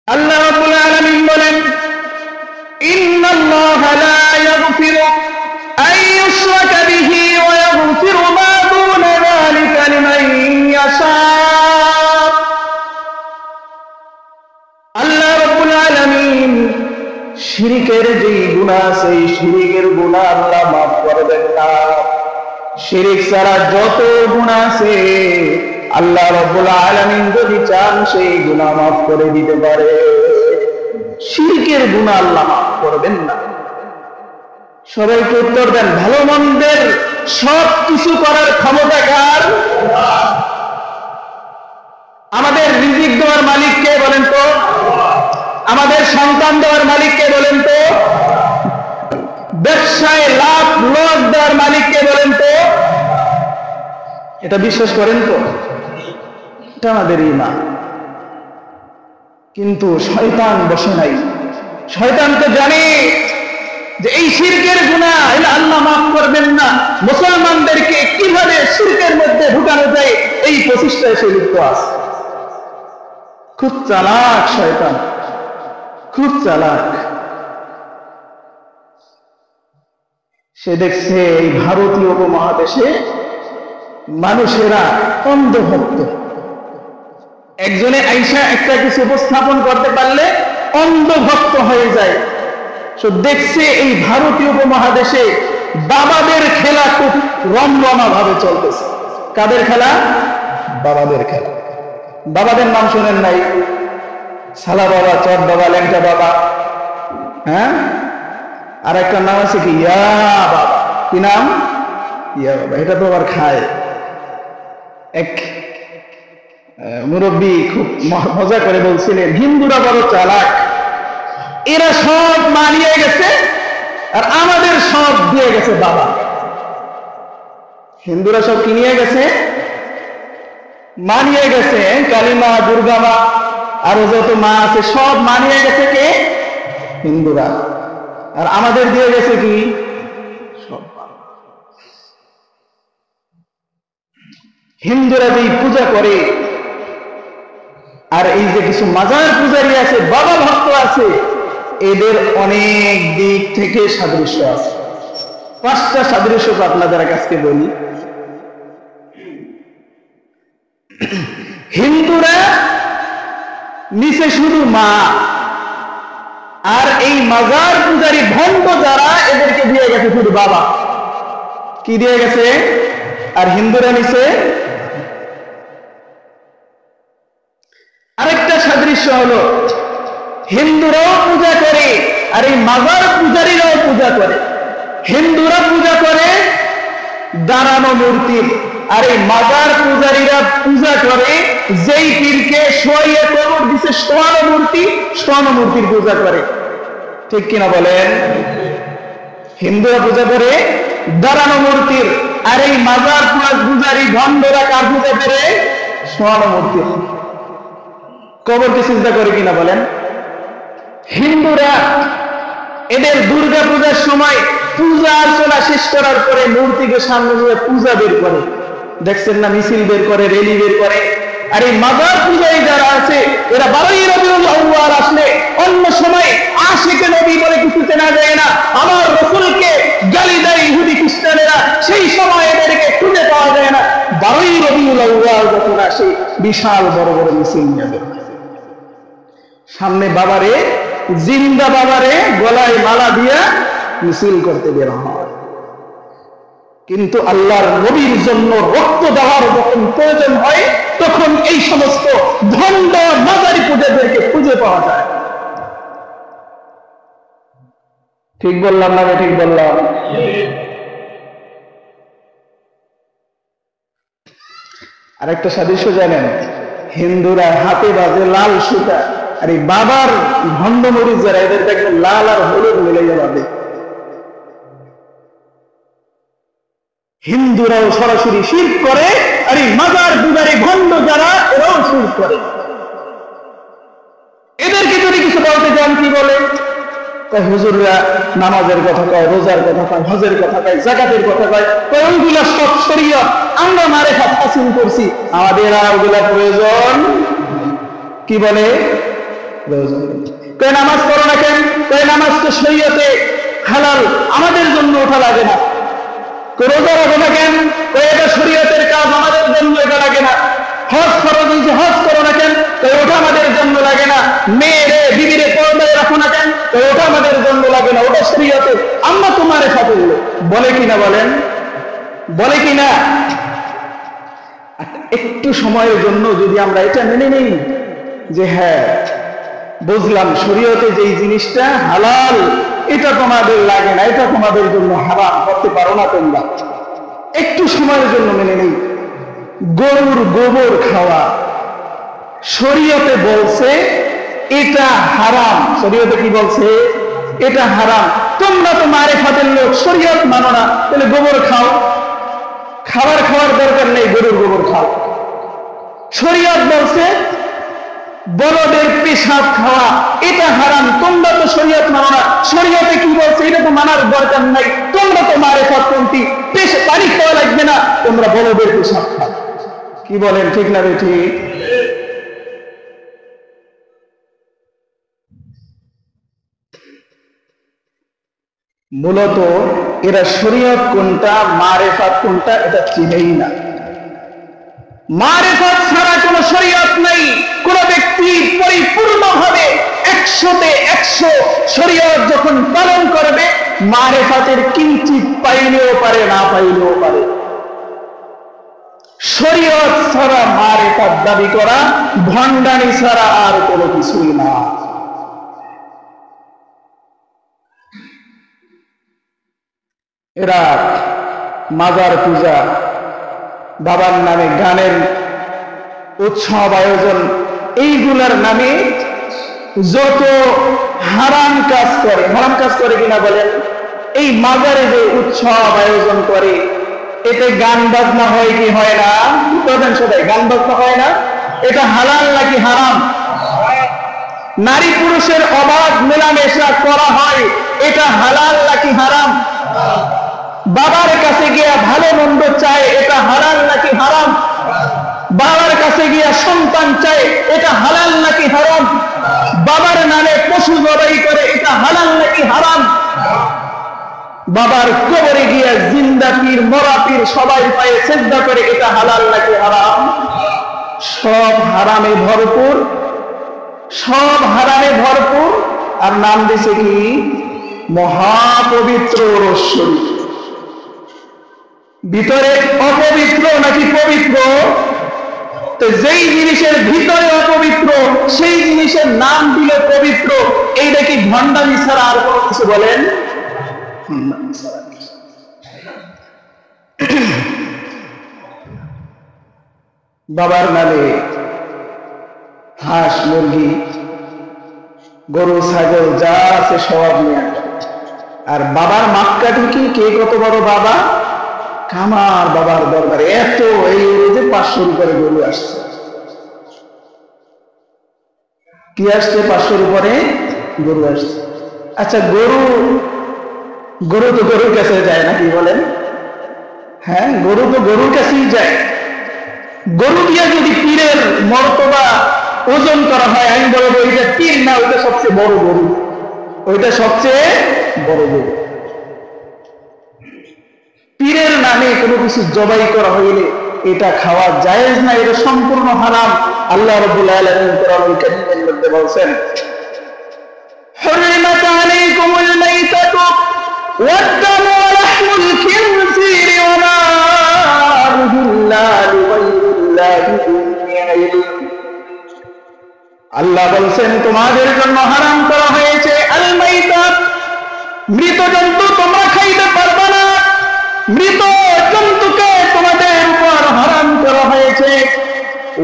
আল্লাহ রাব্বুল আলামিন বলেন, ইন্নাল্লাহা লা ইয়াগফিরু আন ইউশরাকা বিহি ওয়া ইয়াগফিরু মা দুনা যালিকা লিমান ইয়াশা। আল্লাহ রাব্বুল আলামিন শিরকের যে গুনাহ আছে, এই শিরকের গুনাহ আল্লাহ মাফ করবেন না। শিরক ছাড়া যত গুনাহ আছে আল্লাহ রাব্বুল আলামিন যদি চান সেই গুনাহ মাফ করে দিতে পারে। শিরকের গুনাহ আল্লাহ মাফ করবেন না। সবাইকে উত্তর দেন, ভালো মন্দের সব কিছু করার ক্ষমতা কার? আমাদের রিজিক দেওয়ার মালিক কে বলেন তো? আমাদের সন্তান দেওয়ার মালিক কে বলেন তো? ব্যবসায় লাভ লস দেওয়ার মালিক কে বলেন তো? এটা বিশ্বাস করেন তো? এটা আমাদের ঈমান। কিন্তু শয়তান বসে নাই। শয়তান তো জানে যে এই শিরকের গুনাহ আল্লাহ মাফ করবেন না। মুসলমানদেরকে কিভাবে শিরকের মধ্যে ঢুকানো যায় এই প্রচেষ্টায় সে লিপ্ত আছে। খুব চালাক শয়তান, খুব চালাক। সে দেখছে এই ভারতীয় উপমহাদেশে মানুষেরা অন্ধভক্ত। একজনে আইসা একটা কিছু উপস্থাপন করতে পারলে অন্ধভক্ত হয়ে যায়। সে দেখছে এই ভারতীয় উপমহাদেশে বাবাদের খেলা খুব রমরমা ভাবে চলতেছে। কাদের খেলা? বাবাদের খেলা। বাবাদের নাম শোনেন নাই? সালা বাবা, চট বাবা, ল্যাংটা বাবা, হ্যাঁ? আর একটা নাম আছে কি, ইয়া বাবা। কি নাম? ইয়া বাবা। এটা তো আবার খায়। এক মুরব্বী খুব মজা করে বলছিলেন, হিন্দুরা বড় চালাক, এরা সব মানিয়ে গেছে আর আমাদের সব দিয়ে গেছে বাবা। হিন্দুরা সব কি নিয়ে গেছে? মানিয়ে গেছে। কালীমা, দুর্গা মা, আরো যত মা আছে সব মানিয়ে গেছে কে? হিন্দুরা। আর আমাদের দিয়ে গেছে কি? সব বাবা। হিন্দুরা যেই পূজা করে, আর এই যে কিছু মাজার পূজারী আছে, বাবা ভক্ত আছে, এদের অনেক দিক থেকে সাদৃশ্য আছে। 5টা সাদৃশ্য আপনাদের কাছে বলি। হিন্দুরা নিচে শুধু মা, আর এই মাজার পূজারী ভণ্ড যারা, এদেরকে দিয়ে গেছে শুধু বাবা। কি দিয়ে গেছে? আর হিন্দুরা নিচে। আরেকটা সাদৃশ্য হলো, হিন্দুরাও পূজা করে আর এই মাজার পূজারীরাও পূজা করে। হিন্দুরা পূজা করে দাঁড়ানো মূর্তির, আর এই মাজার পূজারীরা পূজা করে যেই পীরকে শোয়াইয়ে কবর দিছে শোয়ানো মূর্তি, শোয়ানো মূর্তির পূজা করে। ঠিক কিনা বলেন? হিন্দুরা পূজা করে দাঁড়ানো মূর্তির, আর এই মাজার পূজারী ভণ্ডরা কার পূজা করে? শোয়ানো মূর্তির। কবরকে চিন্তা করে কিনা বলেন? হিন্দুরা এদের দুর্গা পূজার সময় পূজা অর্চনা শেষ করার পরে মূর্তিকে সামনে নিয়ে পূজা বের করে। দেখছেন না, মিছিল বের করে, রেলি বের করে। আর এই মাজার পূজায় যারা আছে, এরা 12ই রবিউল আউয়াল আসলে অন্য সময় আশিকে নবী বলে কিছু চেনা যায় না, আমার রাসূলকে গালি দেয় ইহুদি খ্রিস্টানেরা, সেই সময় এদেরকে খুঁজে পাওয়া যায় না। 12ই রবিউল আউয়াল যখন আসে, বিশাল বড় বড় মিছিল নিয়ে বের হয়। সামনে বাবারে, জিন্দা বাবারে গলায় মালা দিয়া মিছিল করতে বের হয়। কিন্তু আল্লাহর নবীর জন্য রক্ত দেওয়ার যখন প্রয়োজন হয়, তখন এই সমস্ত ভণ্ড মাজারি পূজাদেরকে খুঁজে পাওয়া যায়। ঠিক বললাম না? ঠিক বললাম? আরেকটা সাদৃশ্য জানেন? হিন্দুরা হাতে বাজে লাল সুতা, আর এই বাবার ভণ্ড মরিচ যারা, এদের দেখবেন লাল আর হলুদ মিলাইয়া বাঁধে। হিন্দুরাও সরাসরি শিরক করে, আর এই মাজার পূজারী ভণ্ড যারা, এরাও শিরক করে। এদেরকে যদি কিছু বলতে যান, কি বলে? হুজুররা নামাজের কথা কয়, রোজার কথা কয়, হজের কথা কয়, যাকাতের কথা কয়, ওইগুলা সব শরীয়ত, আমরা মারেফাত হাসিল করছি, আমাদের আর ওগুলা প্রয়োজন। কি বলে? কয় নামাজ পড়ো না কেন? কয় নামাজ তো শরীয়তে হালাল, আমাদের জন্য ওঠা লাগে না। রোজা রাখো না কেন? কয় এটা শরীয়তের কাজ, আমাদের জন্য এটা লাগে না। হজ ফরজ হয়েছে, হজ করো না কেন? কয় ওটা আমাদের জন্য লাগে না। মেয়েরে বিবিরে পর্দায় রাখো না কেন? কয় ওটা আমাদের জন্য লাগে না, ওটা শরীয়তে, আমরা তোমারে সাথে বলে কিনা বলেন, বলে কিনা? একটু সময়ের জন্য যদি আমরা এটা মেনে নিই যে হ্যাঁ বুঝলাম শরীয়তে যেই জিনিসটা হালাল এটা তোমাদের লাগে না, এটা তোমাদের জন্য হারাম, করতে পারো না তোমরা, একটু সময়ের জন্য মেনে নেই। গরুর গোবর খাওয়া শরীয়তে বলছে এটা হারাম, শরীয়তে কি বলছে? এটা হারাম। তোমরা তো মারেফাতের লোক, শরীয়ত মানো না, তাহলে গোবর খাও, খাওয়ার দরকার নেই, গরুর গোবর খাও। শরীয়ত বলছে বলদের পেশাব খাওয়া এটা হারাম, তোমরা তো শরীয়ত মানো না, শরীয়তে কি বলছে এটা তো মানার দরকার নাই, তোমরা তো মারেফাতপন্থী, পানি খাওয়া লাগবে না, তোমরা বলদের পেশাব খাও। কি বলেন, ঠিক না ঠিক? মূলত এরা শরীয়ত কোনটা মারেফাত কোনটা এটা চিনেই না। মারেফাত ছাড়া কোন শরীয়ত নাই। কোন ব্যক্তি পরিপূর্ণভাবে 100-তে 100 শরীয়ত যখন পালন করবে, মারেফাতের কিঞ্চিত পাইলেও পারে, না পাইলেও পারে। শরীয়ত ছাড়া মারেফাত দাবি করা ভণ্ডামি ছাড়া আর কোনো কিছুই না। এরা মাজার পূজা, বাবার নামে গানের উৎসব আয়োজন, এইগুলার নামে যত হারাম কাজ করে, হারাম কাজ করে কিনা বলেন? এই মাজারে যে উৎসব আয়োজন করে এতে গান বাজনা হয় কি হয় না? বলেন সবাই, গান বাজনা হয় না? এটা হালাল নাকি হারাম? নারী পুরুষের অবাধ মেলামেশা করা হয়, এটা হালাল নাকি হারাম? বাবার কাছে গিয়া ভালো মন্দ চায়, এটা হালাল নাকি হারাম? বাবার কাছে গিয়া সন্তান চায়, এটা হালাল নাকি হারাম? বাবার নামে পশু জবাই করে, এটা হালাল নাকি হারাম? বাবার কবরে গিয়া জিন্দা পীর মরা পীর সবাই পায়ে সিজদা করে, এটা হালাল নাকি হারাম? সব হারামে ভরপুর, সব হারামে ভরপুর। আর নাম দিছে কি? মহাপবিত্র রস্বরী। ভিতরে অপবিত্র নাকি পবিত্র? তো যেই জিনিসের ভিতরে অপবিত্র সেই জিনিসের নাম দিলে পবিত্র, এইটা কি ভণ্ডামি ছাড়া আর কোনো কিছু বলেন? বাবার নামে হাঁস মুরগি গরু ছাগল যা আছে সব নিয়ে, আর বাবার মাপকাঠি কি? কে কত বড় বাবা? কামার বাবার দরবারে এত, এই যে 500 উপরে গরু আসছে। কি আসছে? 500 উপরে গরু আসছে। আচ্ছা, গরু তো গরুর কাছে যায় নাকি বলেন? হ্যাঁ, গরু তো গরুর কাছেই যায়। গরু দিয়ে যদি পীরের মর্তবা ওজন করা হয়, আমি বলবো ওইটা পীর না, ওইটা সবচেয়ে বড় গরু, ওইটা সবচেয়ে বড় গরু। পীরের নামে কোনো কিছু জবাই করা হইলে এটা খাওয়া জায়েজ না, এটা সম্পূর্ণ হারাম। আল্লাহ রাব্বুল আলামিন কোরআনুল কারীমের মধ্যে বলেন, হুররিমাত আলাইকুমুল মাইতাতু ওয়াদ-দামু ওয়া লাহমুল খিনজিরি ওয়া মা উহিল্লা লিগাইরিল্লাহি বিহি। আল্লাহ বলেন তোমাদের জন্য হারাম করা হয়েছে আল মাইতাত, মৃত জন্তু তোমরা খাইতে পারবে না, মৃত জন্তুকে তোমাদের উপর হারাম করা হয়েছে।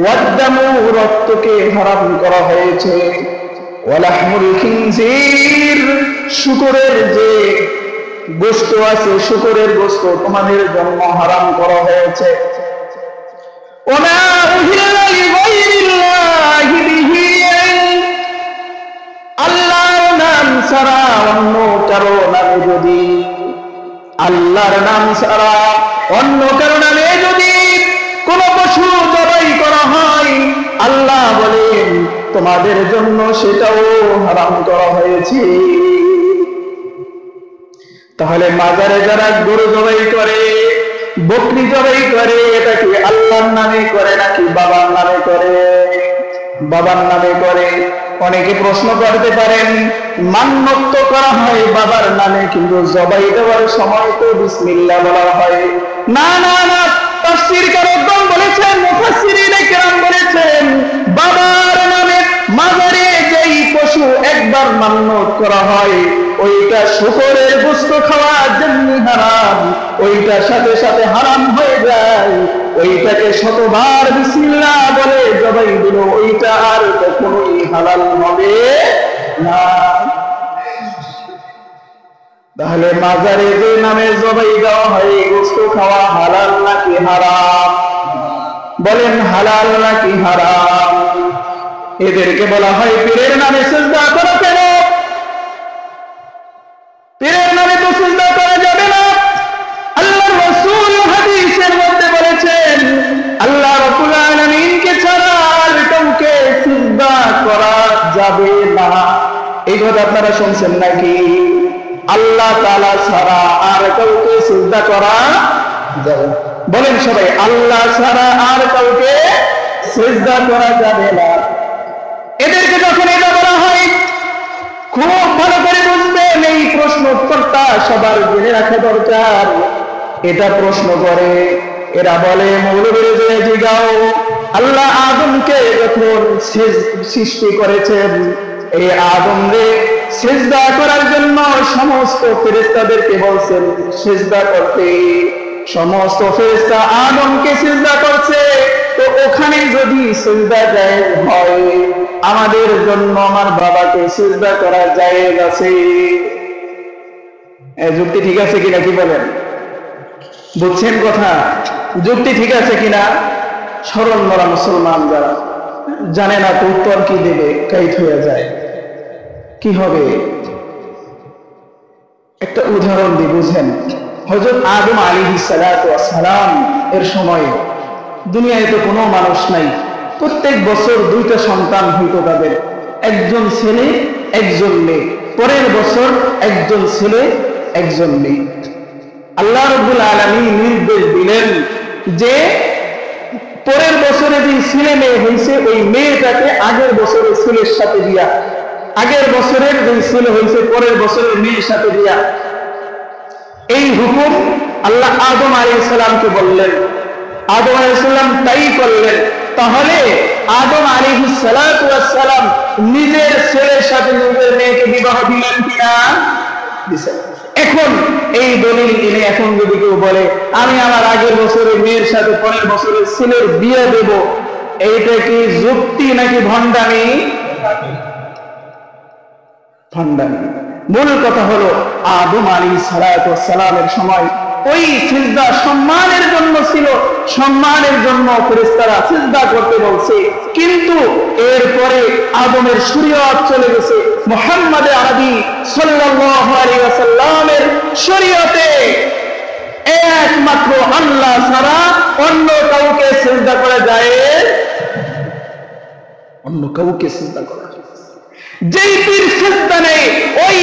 ওয়াদ-দামু, রক্তকে হারাম করা হয়েছে। ওয়া লাহমুল খিনজির, শুকরের যে গোশত আছে, শুকরের গোশত তোমাদের জন্য হারাম করা হয়েছে। ওয়া মা উহিল্লা লিগাইরিল্লাহি বিহি, আল্লাহর নাম ছাড়া অন্য কারো নামে যদি, আল্লাহর নাম ছাড়া অন্য কারো নামে যদি কোন পশু জবাই করা হয়, আল্লাহ বলেন তোমাদের জন্য সেটাও হারাম করা হয়েছে। তাহলে মাজারে যারা গরু জবাই করে, বকরি জবাই করে, এটা কি আল্লাহর নামে করে নাকি বাবার নামে করে? বাবার নামে করে। অনেকে প্রশ্ন করতে পারেন, মান্যত করা হয় বাবার নামে, কিন্তু জবাই দেওয়ার সময় তো বিসমিল্লাহ বলা হয়। না না না, তাফসীর কারকগণ বলেছেন, মুফাসসিরিনে কেরাম বলেছেন, বাবার নামে মাজারে যেই পশু একবার মান্যত করা হয়, ওইটা শুকরের গোশত খাওয়ার জন্য হারাম, ওইটার সাথে সাথে হারাম হয়ে যায়। ওইটাকে শতবার বিসমিল্লাহ বলে জবাই দিল, ওইটা আর কখনোই হালাল হবে না। তাহলে মাজারে যে নামে জবাই দেওয়া হয়, গোশত খাওয়া হালাল নাকি হারাম? বলেন হালাল নাকি হারাম? এদেরকে বলা হয় পীরের নামে সিজদা করো। কেন পীরের নামে তো সিজদা করা যাবে না? আল্লাহর রাসূল হাদিসের মধ্যে বলেছেন, আল্লাহ রাব্বুল আলামিনকে ছাড়া আর কাউকে সিজদা করা যাবে না। এই কথা আপনারা শুনছেন নাকি? আল্লাহ তাআলা ছাড়া আর কাউকে সিজদা করা যাবে না। বলেন সবাই, আল্লাহ ছাড়া আর কাউকে সিজদা করা যাবে না। এদেরকে যখন এটা বলা হয়, খুব ভালো করে বুঝবেন, এই প্রশ্ন উত্তরটা সবার জেনে রাখা দরকার। এটা প্রশ্ন করে, এরা বলে মৌলবীরা যে জিগাও, আল্লাহ আদমকে যখন সৃষ্টি করেছেন, এই আদমকে সিজদা করার জন্য সমস্ত ফেরেশতাদেরকে বলছেন সিজদা করতে। সমস্ত ফেরেশতা আদমকে সিজদা করছে, তো ওখানে যদি সিজদা জায়েজ হয়, আমাদের জন্য আমার বাবাকে সিজদা করা জায়েজ আছে? যুক্তি ঠিক আছে কিনা, কি বলেন? বুঝছেন কথা? যুক্তি ঠিক আছে কিনা? সরল মরা মুসলমান যারা জানে না তো উত্তর কি দেবে, কাইত হয়ে যায়। কি হবে? একটা উদাহরণ দিই, বুঝেন। হযরত আদম আলাইহিস সালাতু ওয়াস সালাম এর সময় দুনিয়ায় তো কোনো মানুষ নাই। প্রত্যেক বছর দুইটা সন্তান হইতো তাদের, একজন ছেলে একজন মেয়ে। পরের বছর একজন ছেলে একজন মেয়ে। আল্লাহ রাব্বুল আলামিন নির্দেশ দিলেন যে পরের বছরে যে ছেলে মেয়ে হয়েছে, ওই মেয়েটাকে আগের বছরের ছেলের সাথে দিয়া, আগের বছরের যে ছেলে হয়েছে পরের বছরের মেয়ের সাথে দিয়া। এই হুকুম আল্লাহ আদম আলাইহিস সালামকে বললেন। আদম আলাইহিস সালাম তাই করলেন। তাহলে আদম আলাইহিস সালাতু ওয়াস সালাম নিজের ছেলের সাথে নিজের মেয়েকে বিবাহ দিলেন কিনা? দিয়েছেন। এখন এই দলিল এনে এখন যদি কেউ বলে আমি আমার আগের বছরের মেয়ের সাথে পরের বছরের ছেলের বিয়ে দেব, এইটা কি যুক্তি নাকি ভণ্ডামি? ভণ্ডামি। মূল কথা হলো, আদম আলাইহিস সালাতু ওয়াস সালামের সময় ওই সিজদা সম্মানের জন্য ছিল, সম্মানের জন্য ফেরেশতারা সিজদা করতে বলছে। কিন্তু এরপরে আদমের শরীয়ত চলে গেছে, মুহাম্মদ আরবি সাল্লাল্লাহু আলাইহি ওয়াসাল্লামের শরীয়তে একমাত্র আল্লাহ ছাড়া অন্য কাউকে সিজদা করা যায়, অন্য কাউকে সিজদা করা যায়। যেই পীর সিজদা নেই ওই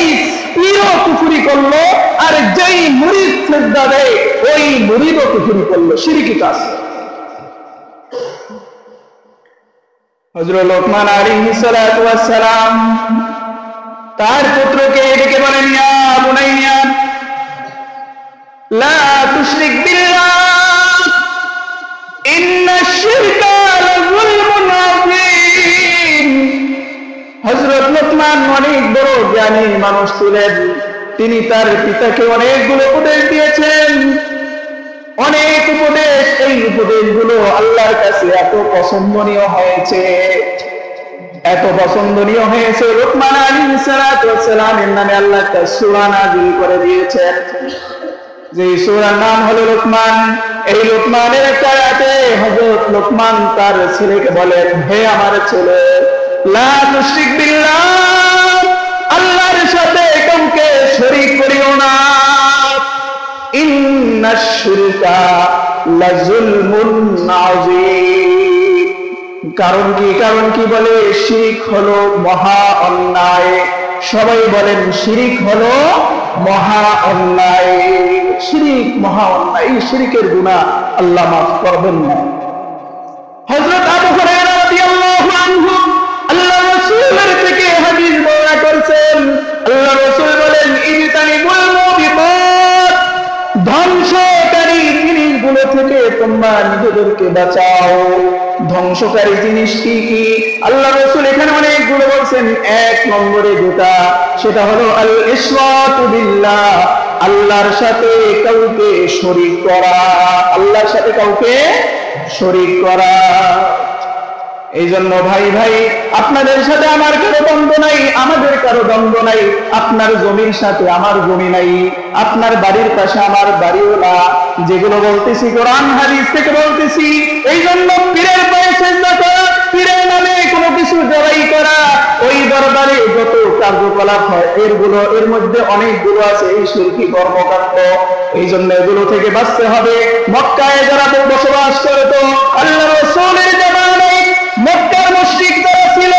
পীরও কুফরি করলো, আর যেই মুরিদ সিজদা দেয় ওই মুরিদও কুফরি করলো, শিরকি কাজ। হযরত লোকমান আলাইহিস সালাতু ওয়াস সালাম তার পুত্রকে ডেকে বলেন, ইয়া বুনাইয়া লা তুশরিক বিল্লাহ ইন্নাশ শিরকা লাযুলমুন আযীম। হযরত লোকমান অনেক বড় জ্ঞানী মানুষ ছিলেন। তিনি তার পিতাকে অনেকগুলো উপদেশ দিয়েছেন, অনেক উপদেশ। এই উপদেশগুলো আল্লাহর কাছে এত পছন্দনীয় হয়েছে, এত পছন্দনীয় হয়েছে, লোকমান আলাইহিস সালাতু ওয়াস সালামের নামে আল্লাহ একটা সূরা নাযিল করে দিয়েছেন, যে সূরার নাম হলো লোকমান। এই লোকমানের একটা আয়াতে হযরত লোকমান তার ছেলেকে বলেন, হে আমার ছেলে, লা তুশরিক বিল্লাহ, আল্লাহর সাথে কাউকে শরীক করিও না। ইন্নাশ শিরকা লাযুলমুন আযীম, কারণ কি? কারণ কি? বলে শিরক হলো মহা অন্যায়। সবাই বলেন শিরক হলো মহা অন্যায়। শিরক মহা অন্যায়। এই শিরকের গুনাহ আল্লাহ মাফ করবেন না। হযরত আবু হুরায়রা রাদিয়াল্লাহু আনহু আল্লাহর রাসূলের থেকে হাদিস বর্ণনা করেছেন, আল্লাহর রাসূল বলেন ইজতানিবুল মুবিকাত, ধ্বংসকারী জিনিসগুলো থেকে তোমরা নিজেদেরকে বাঁচাও। ধ্বংসকারী জিনিস কি কি? আল্লাহর রাসূল এখানে অনেকগুলো বলছেন। এক নম্বরে যেটা, সেটা হলো আল ইশরাকু বিল্লাহ, আল্লাহর সাথে কাউকে শরীক করা। আল্লাহর সাথে কাউকে শরীক করা। এই জন্য ভাই ভাই, আপনাদের সাথে আমার কারো দ্বন্দ্ব নাই, আমাদের কারো দ্বন্দ্ব নাই। আপনার জমির সাথে আমার জমি নাই, আপনার বাড়ির পাশে আমার বাড়িও না। যেগুলো বলতেছি কোরআন হাদিস থেকে বলতেছি। এই জন্য পীরের পায়ে সিজদা করা, পীরের নামে কোনো কিছু জবাই করা, ওই দরবারে যত কার্যকলাপ হয় এর মধ্যে অনেকগুলো আছে এই শিরকি কর্মকাণ্ড। এই জন্য এগুলো থেকে বাঁচতে হবে। মক্কায় যারা বসবাস করত, আল্লাহর রাসূলের জামানায় মক্কার মুশরিক যারা ছিল,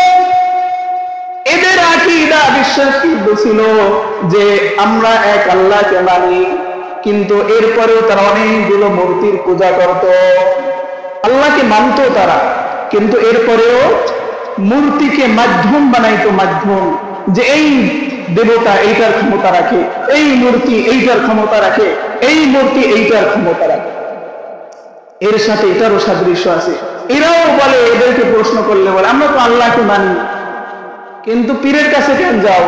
এদের আকীদা বিশ্বাস ছিল যে আমরা এক আল্লাহকে মানি, কিন্তু এরপরেও তারা অনেকগুলো মূর্তির পূজা করত। আল্লাহকে মানত তারা, কিন্তু এরপরেও মূর্তিকে মাধ্যম বানাইতো। মাধ্যম, যে এই দেবতা এইটার ক্ষমতা রাখে, এই মূর্তি এইটার ক্ষমতা রাখে, এই মূর্তি এইটার ক্ষমতা রাখে। এর সাথে এটারও সাদৃশ্য আছে। এরাও বলে, এদেরকে প্রশ্ন করলে বলে আমরা তো আল্লাহকে মানি, কিন্তু পীরের কাছে কেন যাও?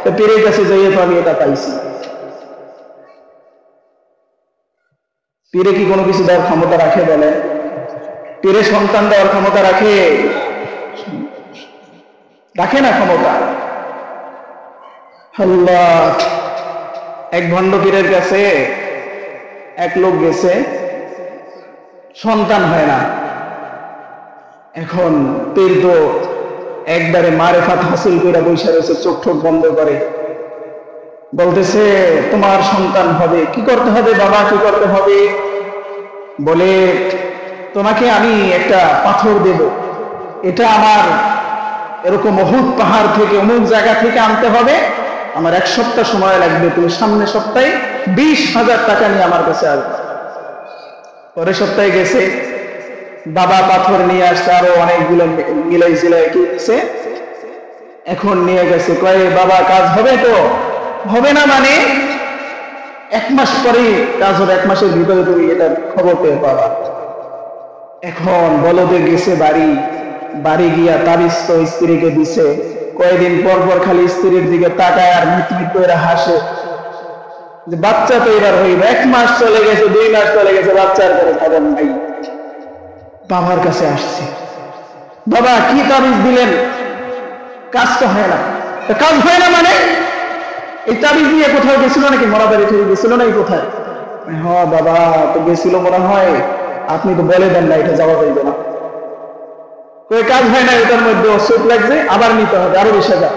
তো পীরের কাছে যাইয়ে তো আমি এটা পাইছি। পীরে কি কোনো কিছু দেওয়ার ক্ষমতা রাখে? বলে পীরে সন্তান দেওয়ার ক্ষমতা রাখে? রাখে না ক্ষমতা। আল্লাহ, এক ভণ্ড পীরের কাছে এক লোক গেছে, সন্তান হয় না। এখন পীর তো একবারে মারেফাত হাসিল করে বসে রয়েছে, চোখ ঠোক বন্ধ করে। বলতেছে তোমার সন্তান হবে, কি করতে হবে বাবা, কি করতে হবে? বলে তোমাকে আমি একটা পাথর দেব, এটা আমার এরকম উহুদ পাহাড় থেকে অমুক জায়গা থেকে আনতে হবে, আমার 1 সপ্তাহ সময় লাগবে, তুমি সামনের সপ্তাহে 20,000 টাকা নিয়ে আমার কাছে আসবে। পরের সপ্তাহে গেছে, বাবা পাথর নিয়ে আসছে, আরো অনেকগুলো মিলাই জিলাই কিনছে। এখন নিয়ে গেছে, কয়ে বাবা কাজ হবে তো? হবে না মানে 1 মাস পরেই কাজ হবে, 1 মাসের ভিতরে তুমি এটা খবর পেয়ে পাবা। এখন বলদে গেছে বাড়ি গিয়া তাবিজ তো স্ত্রীকে দিছে। কয়েকদিন পর পর খালি স্ত্রীর দিকে তাকায় আর মিটমিট করে হাসে যে বাচ্চা তো এবার হইবে। 1 মাস চলে গেছে, 2 মাস চলে গেছে, বাচ্চার করে খবর নাই। বাবার কাছে আসছে, বাবা কি তাবিজ দিলেন? কাজ তো হয় না। কাজ হয় না মানে এই তাবিজ দিয়ে কোথাও গেছিল নাকি? মরাবাড়ি থেকে গেছিল নাকি কোথায়? হ্যাঁ বাবা তো গেছিল মনে হয়, আপনি তো বলে দেন না, এটা যাওয়া হইবে না। কই কাজ হয় না, এটার মধ্যে অসুখ লাগছে, আবার নিতে হবে, আরো 20,000।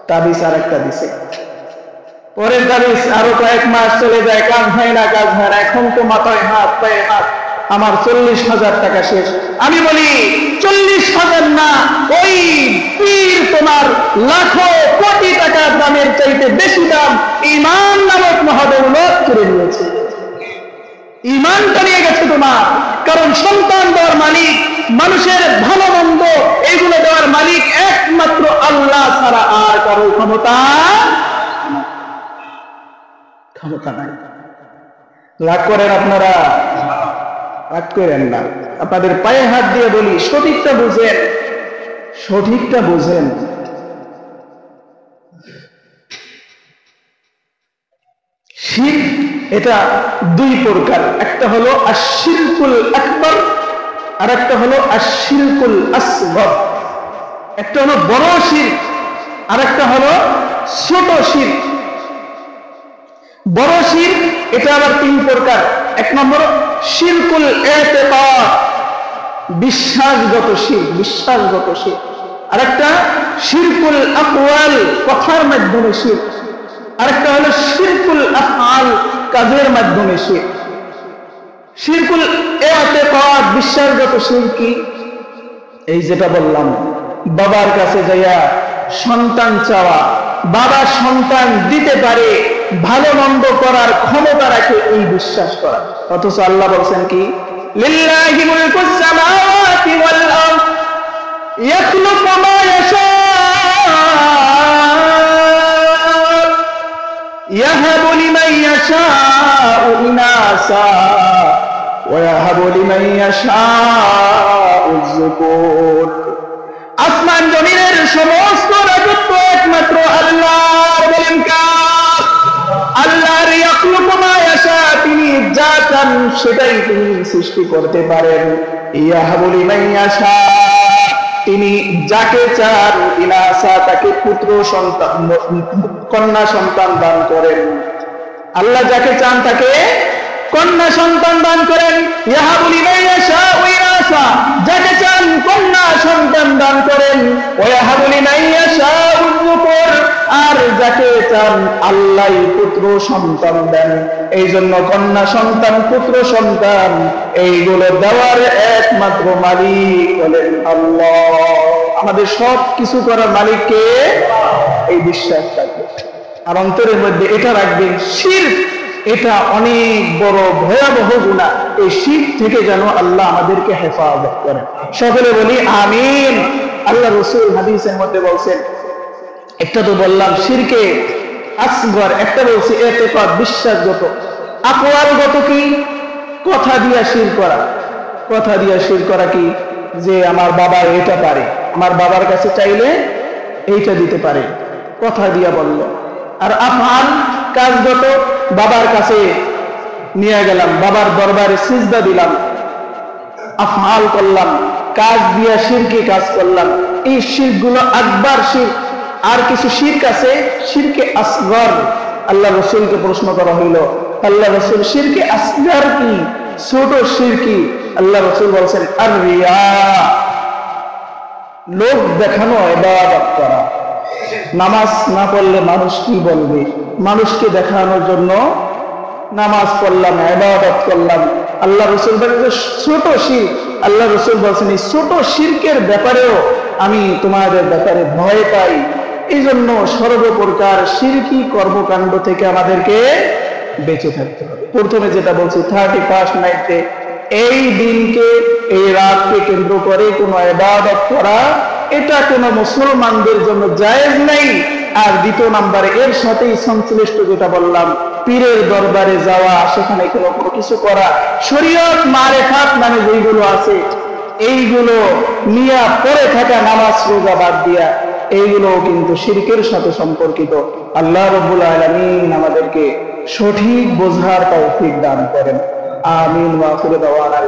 তাবিজ আর একটা দিছে। পরের তাবিজ, আরো কয়েক মাস চলে যায়, কাজ হয় না, কাজ হয় না। এখন তো মাথায় হাত, পায়ে হাত, আমার 40,000 টাকা শেষ। আমি বলি 40,000 না, ওই পীর তোমার লাখো কোটি টাকার দামের চাইতে বেশি দাম ঈমান নামক মহাদৌলত করে নিয়েছে। ঈমানটা নিয়ে গেছে তোমার। কারণ সন্তান দেওয়ার মালিক, মানুষের ভালো মন্দ এগুলো দেওয়ার মালিক একমাত্র আল্লাহ ছাড়া আর কারো ক্ষমতা নাই। রাগ করেন আপনারা? রাগ করেন না। আপনাদের পায়ে হাত দিয়ে বলি, সঠিকটা বুঝেন, সঠিকটা বুঝেন। শিরক এটা 2 প্রকার, একটা হলো আশ-শিরকুল আকবার আর একটা হলো আশ-শিরকুল আসগর। একটা হলো বড় শিরক আর একটা হলো ছোট শিরক। বড় শিরক এটা আবার 3 প্রকার। 1 নম্বর শিরকুল ইতিকাদ, বিশ্বাসগত শিরক, বিশ্বাসগত শিরক। আরেকটা শিরকুল আকওয়াল, কথার মাধ্যমে শিরক। আরেকটা হলো শিরকুল আফআল, কাজের মাধ্যমে শিরক। শিরকুল ইতিকাদ, বিশ্বাসগত শিরক কি? এই যেটা বললাম, বাবার কাছে যাইয়া সন্তান চাওয়া, বাবা সন্তান দিতে পারে, ভালো মন্দ করার ক্ষমতা রাখে, এই বিশ্বাস করা। অথচ আল্লাহ বলছেন কি, লিল্লাহি মুলকুস সামাওয়াতি ওয়াল আরদ ইয়াখলুকু মা ইয়াশা ইয়াহাবু লিমান ইয়াশাউ ইনাসা ওয়া ইয়াহাবু লিমান ইয়াশাউ যুকুর। আসমান জমিনের সমস্ত রাজত্ব একমাত্র আল্লাহর। বলেন কার? আল্লাহর। ইয়াখলুকু মা ইয়াশা, তিনি যা চান সেটাই তিনি সৃষ্টি করতে পারেন। ইয়াহাবু লিমান ইয়াশা, তিনি যাকে চান ইনাসা, তাকে পুত্র সন্তান, কন্যা সন্তান দান করেন। আল্লাহ যাকে চান তাকে কন্যা সন্তান দান করেন। ইয়াহাবু লিমান ইয়াশা ইনাসা, যাকে চান কন্যা সন্তান দান করেন। ওয়া ইয়াহাবু লিমান ইয়াশা যুকুর, আর যাকে চান আল্লাহই পুত্র সন্তান দেন। এই জন্য কন্যা সন্তান, পুত্র সন্তান এইগুলো দেওয়ার একমাত্র মালিক হলেন আল্লাহ। আমাদের সব কিছু করার মালিক কে? এই বিশ্বাস থাকবে। আর অন্তরের মধ্যে এটা রাখবেন, শিরক এটা অনেক বড় ভয়াবহ গুনাহ। এই শিরক থেকে যেন আল্লাহ আমাদেরকে হেফাজত করেন। সকলে বলি আমিন। আল্লাহ রাসূল হাদিসের মধ্যে বলছেন, একটা তো বললাম শিরকে আসগর, একটা বলছি ইতিকাদ, বিশ্বাসগত। আকওয়ালগত কি? কথা দিয়া শিরক করা। কথা দিয়া শিরক করা কি? যে আমার বাবা এটা পারে, আমার বাবার কাছে চাইলে এইটা দিতে পারে, কথা দিয়া বলল। আর আফআল কাজগত, বাবার কাছে নিয়ে গেলাম, বাবার দরবারে সিজদা দিলাম, আফআল করলাম, কাজ দিয়া শিরকি কাজ করলাম। এই শিরকগুলো আকবার শিরক। আর কিছু শিরক আছে শিরকে আসগর। আল্লাহ রাসূলকে প্রশ্ন করা হইল, আল্লাহ রাসূল শিরকে আসগর কি, ছোট শিরক কি? আল্লাহ রাসূল বলেন আর রিয়া, লোক দেখানো, ইবাদত করা। নামাজ না পড়লে মানুষ কি বলবে, মানুষকে দেখানোর জন্য নামাজ পড়লাম, ইবাদত করলাম। আল্লাহ রাসূল বলেন ছোট শিরক। আল্লাহ রাসূল বলেন এই ছোট শিরকের ব্যাপারেও আমি তোমাদের ব্যাপারে ভয় পাই। এই জন্য সর্বপ্রকার শিরকি কর্মকাণ্ড থেকে আমাদেরকে বেঁচে থাকতে হবে। প্রথমে যেটা বলছি 31 নাইটে, এই দিনকে, এই রাতকে কেন্দ্র করে কোনো ইবাদত করা, এটা কোনো মুসলমানদের জন্য জায়েজ নেই। আর দ্বিতীয় নম্বরে এর সাথেই সংশ্লিষ্ট যেটা বললাম, পীরের দরবারে যাওয়া, সেখানে কোনো কিছু করা, শরীয়ত মারেফাত মানে যেগুলো আছে এইগুলো নিয়ে পড়ে থাকা, নামাজ রোজা বাদ দিয়া, এইগুলো কিন্তু শিরকের সাথে সম্পর্কিত। আল্লাহ রাব্বুল আলামিন আমাদেরকে সঠিক বোঝার তৌফিক দান করেন। আমিন ওয়া আখিরু দাওয়ানা।